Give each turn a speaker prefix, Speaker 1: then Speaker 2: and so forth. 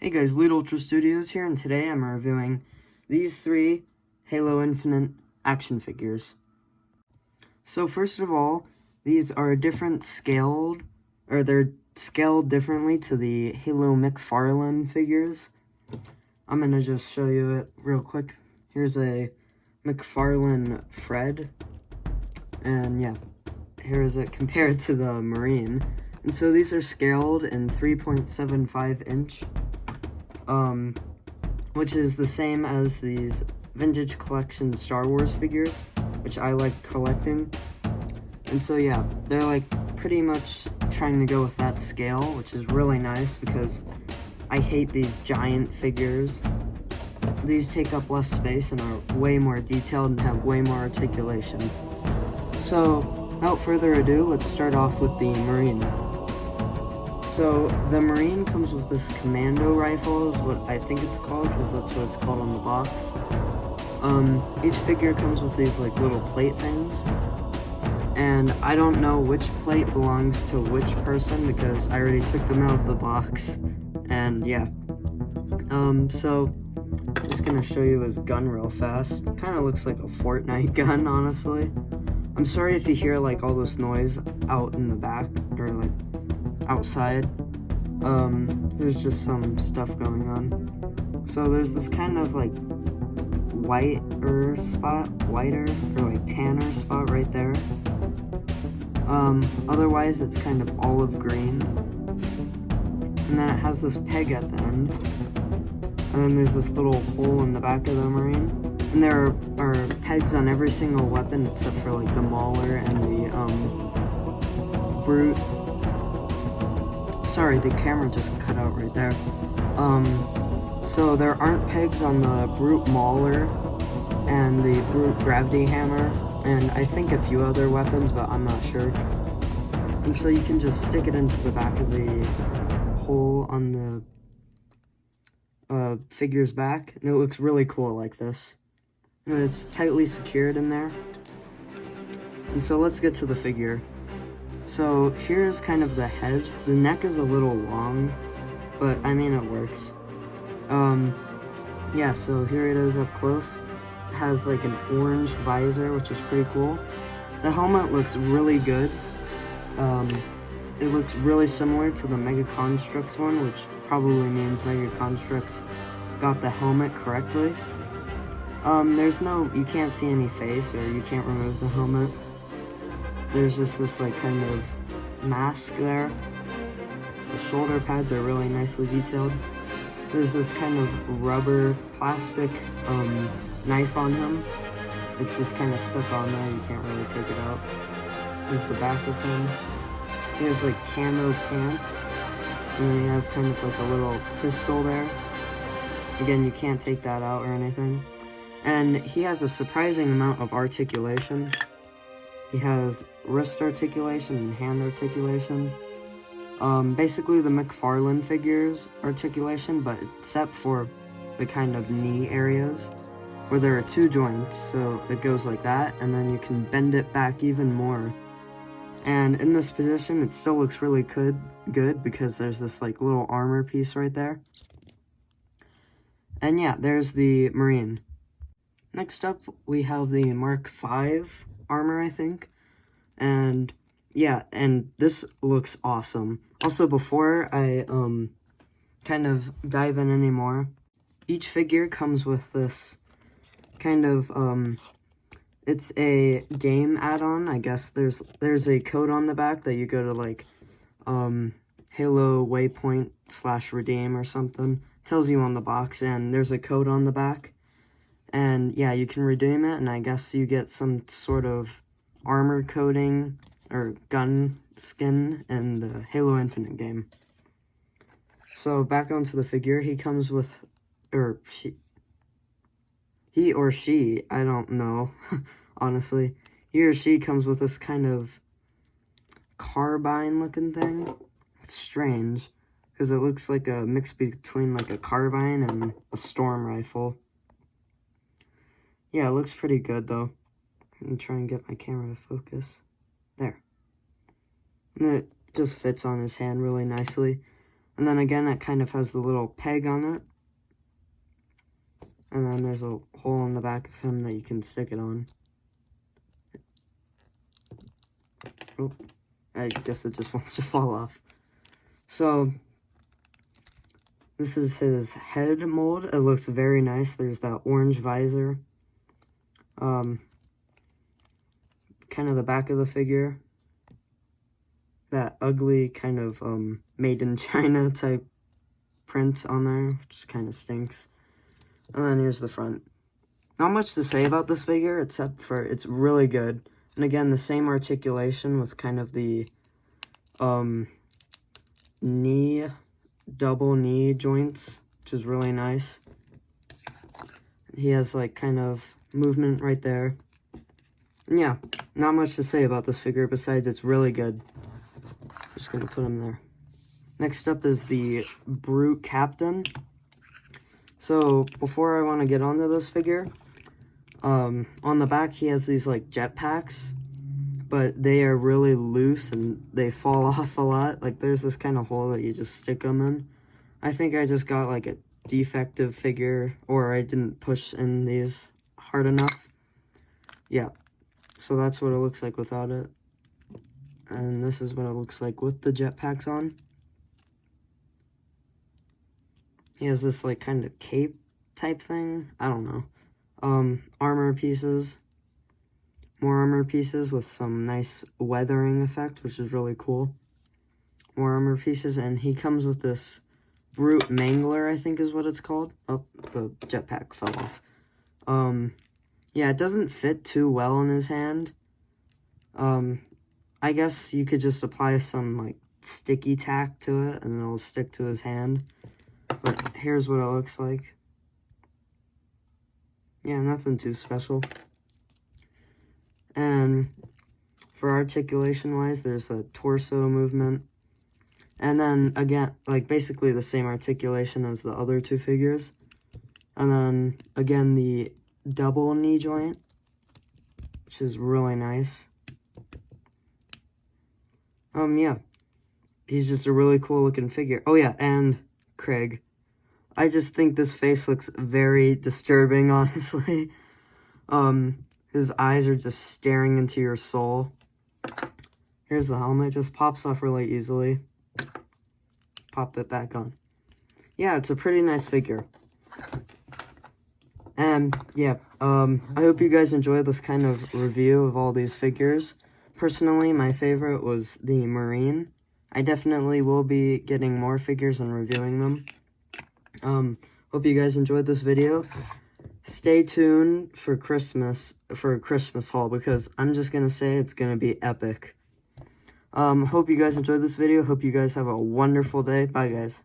Speaker 1: Hey guys, Lead Ultra Studios here, and today I'm reviewing these three Halo Infinite action figures. So first of all, these are they're scaled differently to the Halo McFarlane figures. I'm gonna just show you it real quick. Here's a McFarlane Fred, and yeah, here is it compared to the Marine. And so these are scaled in 3.75 inch. Which is the same as these Vintage Collection Star Wars figures, which I like collecting. And so yeah, they're like pretty much trying to go with that scale, which is really nice because I hate these giant figures. These take up less space and are way more detailed and have way more articulation. So without further ado, let's start off with the Marine. So, the Marine comes with this commando rifle, is what I think it's called, because that's what it's called on the box. Each figure comes with these, like, little plate things. And I don't know which plate belongs to which person, because I already took them out of the box. And, yeah. So, I'm just gonna show you his gun real fast. Kinda looks like a Fortnite gun, honestly. I'm sorry if you hear, like, all this noise out in the back, or, like, outside. There's just some stuff going on. So there's this kind of like whiter or like tanner spot right there. Otherwise it's kind of olive green. And then it has this peg at the end. And then there's this little hole in the back of the Marine. And there are pegs on every single weapon except for like the Mauler and the Brute. Sorry, the camera just cut out right there. So there aren't pegs on the Brute Mauler and the Brute Gravity Hammer, and I think a few other weapons, but I'm not sure. And so you can just stick it into the back of the hole on the figure's back, and it looks really cool like this. And it's tightly secured in there. And so let's get to the figure. So here's kind of the head. The neck is a little long, but I mean it works. Yeah, so here it is up close. It has like an orange visor, which is pretty cool. The helmet looks really good. It looks really similar to the Mega Construx one, which probably means Mega Construx got the helmet correctly. You can't see any face, or you can't remove the helmet. There's just this like kind of mask there. The shoulder pads are really nicely detailed. There's this kind of rubber plastic knife on him. It's just kind of stuck on there, you can't really take it out. There's the back of him. He has like camo pants, and then he has kind of like a little pistol there. Again, you can't take that out or anything. And he has a surprising amount of articulation. He has wrist articulation and hand articulation. Basically the McFarlane figures articulation, but except for the kind of knee areas where there are two joints, so it goes like that, and then you can bend it back even more. And in this position, it still looks really good because there's this like little armor piece right there. And yeah, there's the Marine. Next up, we have the Mark V armor, I think. And yeah, and this looks awesome. Also, before I kind of dive in anymore, each figure comes with this kind of it's a game add-on. I guess there's a code on the back that you go to like Halo Waypoint /redeem or something. It tells you on the box, and there's a code on the back. And yeah, you can redeem it, and I guess you get some sort of armor coating or gun skin in the Halo Infinite game. So back onto the figure, he comes with, he or she, I don't know, honestly. He or she comes with this kind of carbine looking thing. It's strange, because it looks like a mix between like a carbine and a storm rifle. Yeah, it looks pretty good though. I'm gonna try and get my camera to focus. There. And it just fits on his hand really nicely. And then again, it kind of has the little peg on it. And then there's a hole in the back of him that you can stick it on. Oh, I guess it just wants to fall off. So, this is his head mold. It looks very nice. There's that orange visor. Kind of the back of the figure. That ugly kind of made in China type print on there, which kind of stinks. And then here's the front. Not much to say about this figure, except for it's really good. And again, the same articulation with kind of the double knee joints, which is really nice. He has like kind of movement right there. And yeah, not much to say about this figure besides it's really good. Just gonna put him there. Next up is the Brute Captain. So before I want to get onto this figure, on the back he has these like jetpacks, but they are really loose and they fall off a lot. Like there's this kind of hole that you just stick them in. I think I just got like a defective figure, or I didn't push in these hard enough. Yeah, so that's what it looks like without it. And this is what it looks like with the jetpacks on. He has this like kind of cape type thing. I don't know. Armor pieces. More armor pieces with some nice weathering effect, which is really cool. More armor pieces, and he comes with this Brute Mangler, I think is what it's called. Oh, the jetpack fell off. Yeah, it doesn't fit too well in his hand. I guess you could just apply some, like, sticky tack to it, and it'll stick to his hand. But here's what it looks like. Yeah, nothing too special. And for articulation-wise, there's a torso movement. And then, again, like, basically the same articulation as the other two figures. And then, again, the double knee joint, which is really nice. Yeah. He's just a really cool-looking figure. Oh, yeah, and Craig. I just think this face looks very disturbing, honestly. His eyes are just staring into your soul. Here's the helmet. Just pops off really easily. Pop it back on. Yeah, it's a pretty nice figure. And, yeah, I hope you guys enjoyed this kind of review of all these figures. Personally, my favorite was the Marine. I definitely will be getting more figures and reviewing them. Hope you guys enjoyed this video. Stay tuned for a Christmas haul, because I'm just gonna say it's gonna be epic. Hope you guys enjoyed this video. Hope you guys have a wonderful day. Bye, guys.